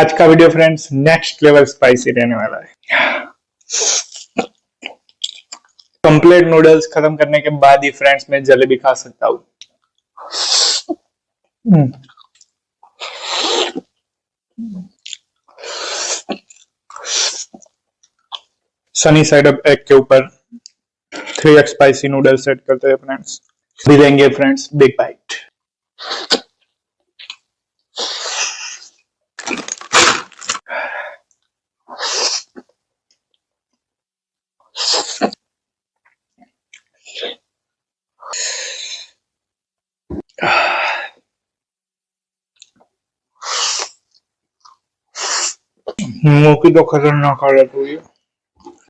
आज का video friends next level spicy रहने वाला है। कंप्लीट नूडल्स खत्म करने के बाद ही फ्रेंड्स मैं जलेबी खा सकता हूँ। सनी साइड अप एग के ऊपर 3x स्पाइसी नूडल्स सेट करते हैं फ्रेंड्स। भी देंगे फ्रेंड्स बिग बाइट। मुंह की तो खतरनाक हालत हुई है।